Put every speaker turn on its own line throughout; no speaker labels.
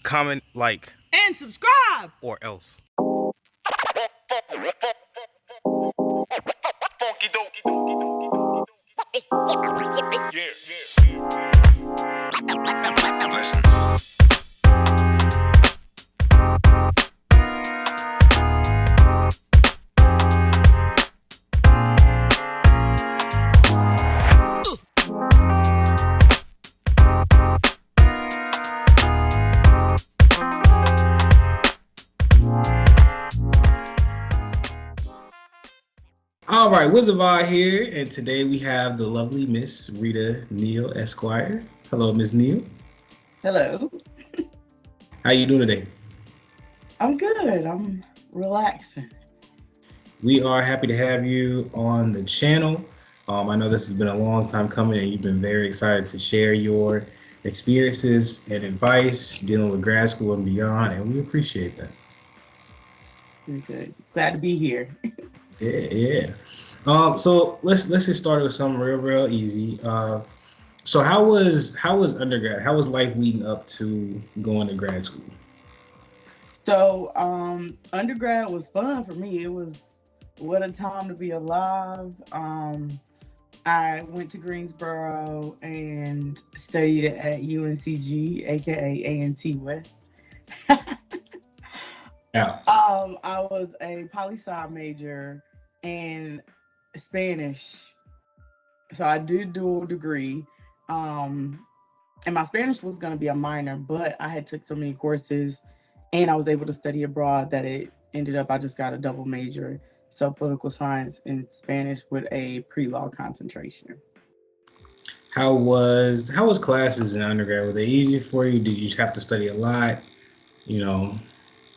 comment, like,
and subscribe,
or else.
All right, Wizard Vibe here, and today we have the lovely Miss Rita Neal Esquire. Hello, Miss Neal.
Hello.
How you doing today?
I'm good. I'm relaxing.
We are happy to have you on the channel. I know this has been a long time coming, and you've been very excited to share your experiences and advice dealing with grad school and beyond, and we appreciate that.
Good. Glad to be here.
Yeah. So let's just start with something real easy. So how was undergrad? How was life leading up to going to grad school?
So, undergrad was fun for me. It was what a time to be alive. I went to Greensboro and studied at UNCG, aka A&T West.
Yeah.
I was a poli-sci major in Spanish, so I did dual degree. And my Spanish was going to be a minor, but I had took so many courses, and I was able to study abroad that it ended up I just got a double major, so political science and Spanish with a pre-law concentration.
How was classes in undergrad? Were they easy for you? Did you have to study a lot? You know,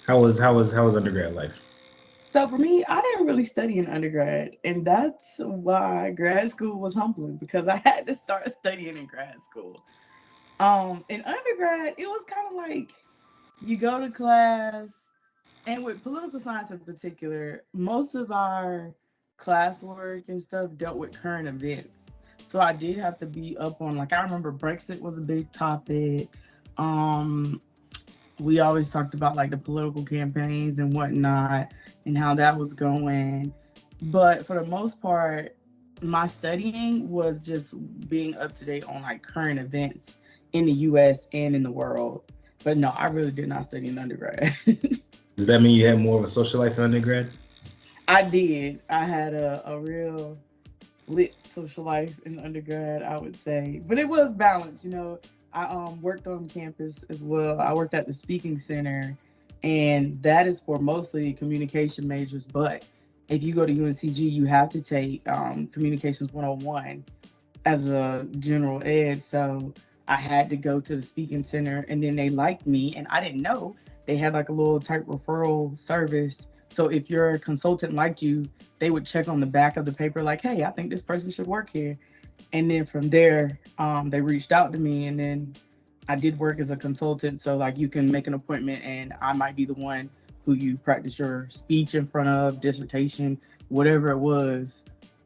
how was undergrad life?
So for me, I didn't really study in undergrad, and that's why grad school was humbling because I had to start studying in grad school. In undergrad, it was kind of like you go to class, and with political science in particular, most of our classwork and stuff dealt with current events. So I did have to be up on, like, I remember Brexit was a big topic. Um, we always talked about like the political campaigns and whatnot and how that was going. But for the most part, my studying was just being up to date on like current events in the US and in the world. But no, I really did not study in undergrad.
Does that mean you had more of a social life in undergrad?
I did. I had a real lit social life in undergrad, I would say. But it was balanced, you know. I worked on campus as well. I worked at the speaking center, and that is for mostly communication majors. But if you go to UNCG, you have to take Communications 101 as a general ed. So I had to go to the speaking center, and then they liked me, and I didn't know they had like a little type referral service. So if your consultant liked you, they would check on the back of the paper like, hey, I think this person should work here. And then from there, they reached out to me, and then I did work as a consultant. So like you can make an appointment, and I might be the one who you practice your speech in front of, dissertation, whatever it was.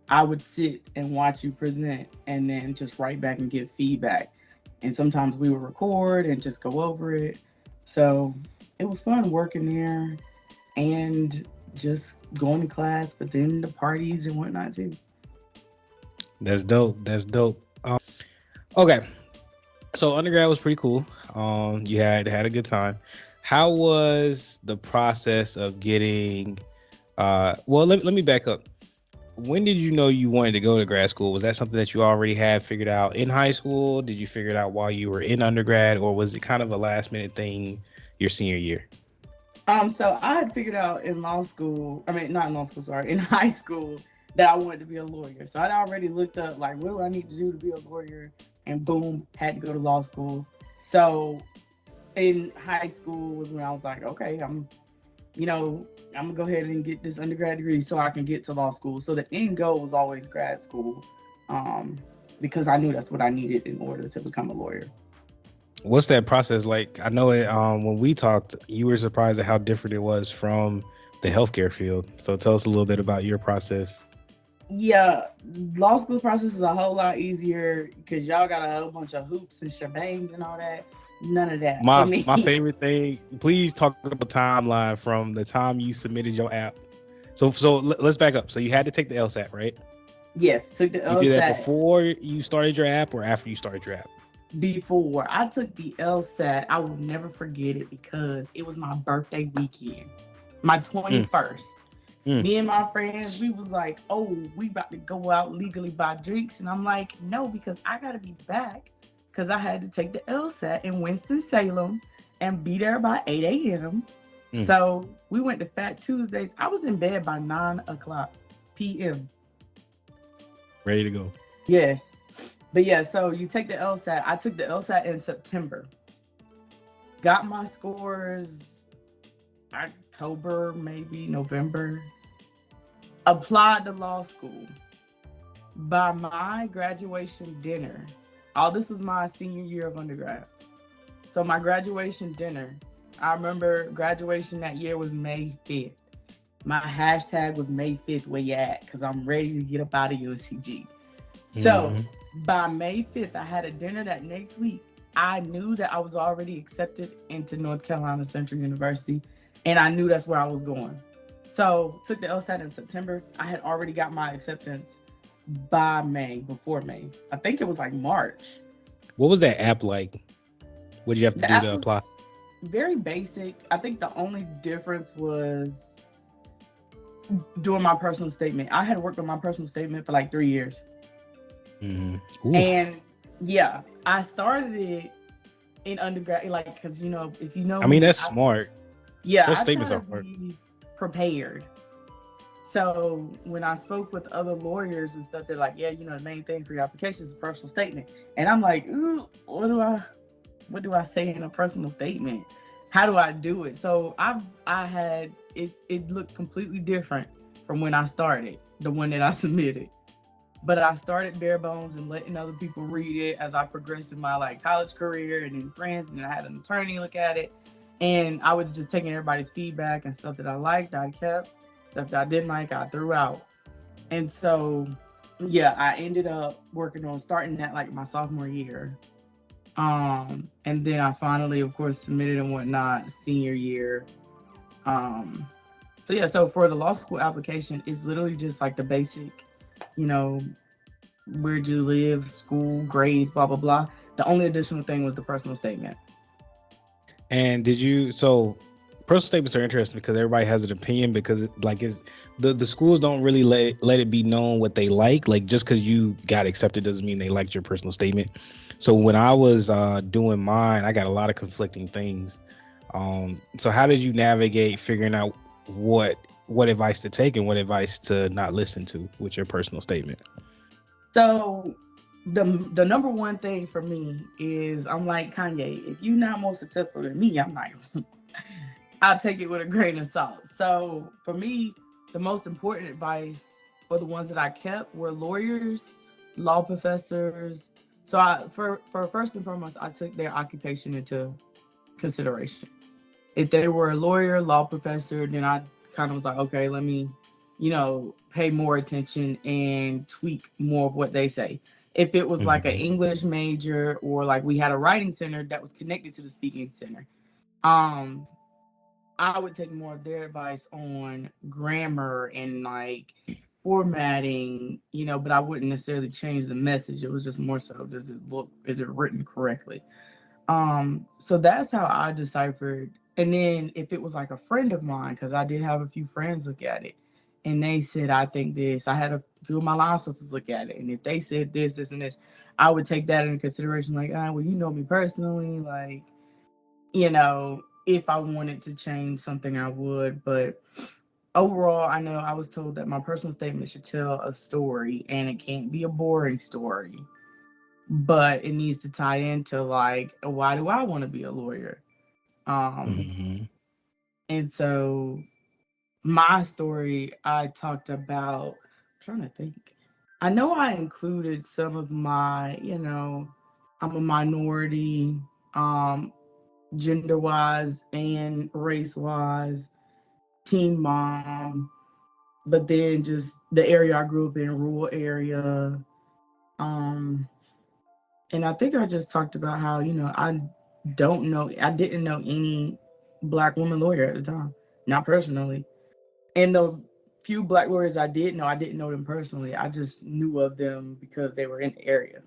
I would sit and watch you present, and then just write back and give feedback. And sometimes we would record and just go over it. So it was fun working there and just going to class, but then the parties and whatnot too.
That's dope. Okay, so undergrad was pretty cool. You had a good time. How was the process of getting? Well, let me back up. When did you know you wanted to go to grad school? Was that something that you already had figured out in high school? Did you figure it out while you were in undergrad, or was it kind of a last minute thing your senior year?
So I had figured out in law school, I mean, not in law school, sorry, in high school, that I wanted to be a lawyer. So I'd already looked up, like, what do I need to do to be a lawyer? And boom, had to go to law school. So in high school was when I was like, okay, I'm gonna go ahead and get this undergrad degree so I can get to law school. So the end goal was always grad school, because I knew that's what I needed in order to become a lawyer.
What's that process like? I know it, when we talked, you were surprised at how different it was from the healthcare field. So tell us a little bit about your process.
Yeah, law school process is a whole lot easier because y'all got a whole bunch of hoops and shebangs and all that. None of that for
My
me.
my favorite thing. Please talk about the timeline from the time you submitted your app. Let's back up. So you had to take the LSAT, right?
Yes, took the
You did that
LSAT
before you started your app or after you started your app?
before. I took the LSAT. I will never forget it because it was my birthday weekend, my
Mm,
21st.
mm.
Me and my friends, we was like, oh, we about to go out legally buy drinks. And I'm like, no, because I got to be back because I had to take the LSAT in Winston-Salem and be there by 8 a.m.
Mm.
So we went to Fat Tuesdays. I was in bed by 9 o'clock p.m.
Ready to go.
Yes. But yeah, so you take the LSAT. I took the LSAT in September. Got my scores October, maybe November. Applied to law school. By my graduation dinner, this was my senior year of undergrad. So my graduation dinner, I remember graduation that year was May 5th. My hashtag was May 5th, where you at? Because I'm ready to get up out of UNCG. So by May 5th, I had a dinner that next week. I knew that I was already accepted into North Carolina Central University, and I knew that's where I was going. So took the LSAT in September. I had already got my acceptance before May. I think it was like March.
What was that app like? What did you have to
The
do
app
to
was
apply?
very basic. I think the only difference was doing my personal statement. I had worked on my personal statement for like 3 years. And yeah, I started it in undergrad, like, because if you know
I mean,
me,
that's smart.
yeah,
Those
I try
statements
to
are hard.
be prepared. So when I spoke with other lawyers and stuff, they're like, yeah, the main thing for your application is a personal statement. And I'm like, ooh, what do I say in a personal statement? How do I do it? So I had it looked completely different from when I started, the one that I submitted. But I started bare bones and letting other people read it as I progressed in my like college career and then friends, and then I had an attorney look at it. And I was just taking everybody's feedback and stuff that I liked, I kept. Stuff that I didn't like, I threw out. And so, yeah, I ended up working on starting that like my sophomore year. And then I finally, of course, submitted and whatnot senior year. So yeah, so for the law school application, it's literally just like the basic, you know, where'd you live, school, grades, blah blah blah. The only additional thing was the personal statement.
And personal statements are interesting because everybody has an opinion because the schools don't really let it be known what they like just because you got accepted doesn't mean they liked your personal statement. So when I was doing mine, I got a lot of conflicting things. So how did you navigate figuring out what advice to take and what advice to not listen to with your personal statement?
So the number one thing for me is I'm like Kanye, if you're not more successful than me, I'm not I'll take it with a grain of salt. So for me, the most important advice, or the ones that I kept, were lawyers, law professors. So for first and foremost, I took their occupation into consideration. If they were a lawyer, law professor, then I kind of was like, okay, let me, pay more attention and tweak more of what they say. If it was like an English major, or like we had a writing center that was connected to the speaking center, um, I would take more of their advice on grammar and like formatting, but I wouldn't necessarily change the message. It was just more so, is it written correctly? So that's how I deciphered. And then if it was like a friend of mine, because I did have a few friends look at it, and they said, I think this, I had a few of my line sisters look at it. And if they said this, this, and this, I would take that into consideration. Like, well, you know me personally, like, if I wanted to change something, I would. But overall, I know I was told that my personal statement should tell a story, and it can't be a boring story, but it needs to tie into like, why do I want to be a lawyer? And so my story, I talked about, I'm trying to think. I know I included some of my, I'm a minority, gender wise and race wise, teen mom, but then just the area I grew up in, rural area. And I think I just talked about how, don't know. I didn't know any black woman lawyer at the time, not personally. And the few black lawyers I did know, I didn't know them personally. I just knew of them because they were in the area.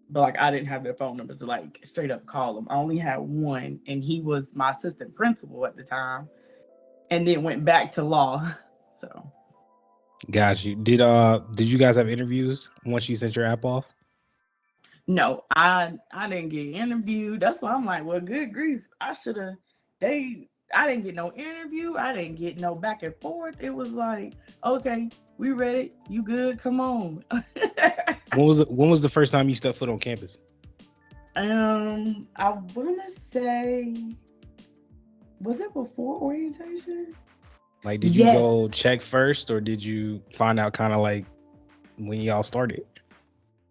But like I didn't have their phone numbers to like straight up call them. I only had one, and he was my assistant principal at the time, and then went back to law. So
Got you. Did you guys have interviews once you sent your app off?
no, I didn't get interviewed. That's why I'm like, well, good grief, I should have. I didn't get no interview. I didn't get no back and forth. It was like, okay, we ready. You good? Come on.
When was the first time you stepped foot on campus?
I wanna say, was it before orientation?
Like, did you
Yes.
go check first, or did you find out kind of like when y'all started?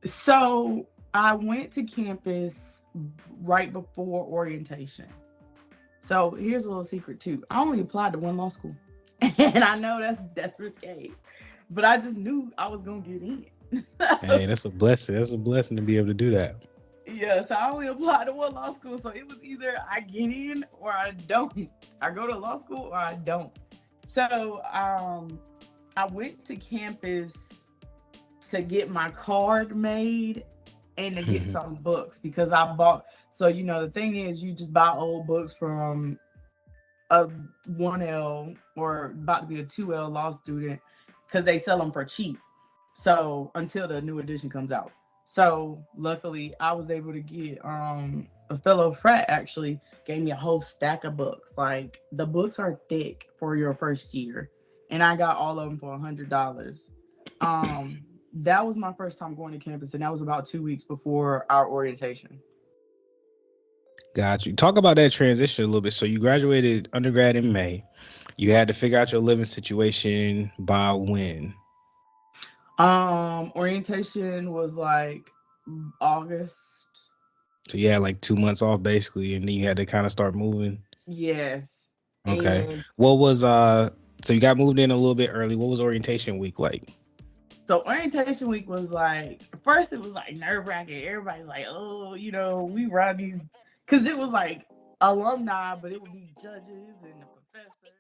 So I went to campus right before orientation. So here's a little secret too. I only applied to one law school, and I know that's risque, but I just knew I was gonna get in.
Hey, that's a blessing. That's a blessing to be able to do that.
Yeah, so I only applied to one law school, so it was either I get in or I don't. I go to law school or I don't. So I went to campus to get my card made and to get some books because I bought. So the thing is, you just buy old books from a 1L or about to be a 2L law student because they sell them for cheap. So until the new edition comes out. So luckily I was able to get a fellow frat actually gave me a whole stack of books. Like the books are thick for your first year. And I got all of them for $100. That was my first time going to campus, and that was about 2 weeks before our orientation.
Got you. Talk about that transition a little bit. So you graduated undergrad in May. You had to figure out your living situation by when?
Orientation was like August.
So you had like 2 months off basically, and then you had to kind of start moving.
Yes.
Okay.
And
What was so you got moved in a little bit early. What was orientation week like?
so orientation week was like, first it was like nerve wracking. Everybody's like, oh, we run these, because it was like alumni, but it would be judges and the professor.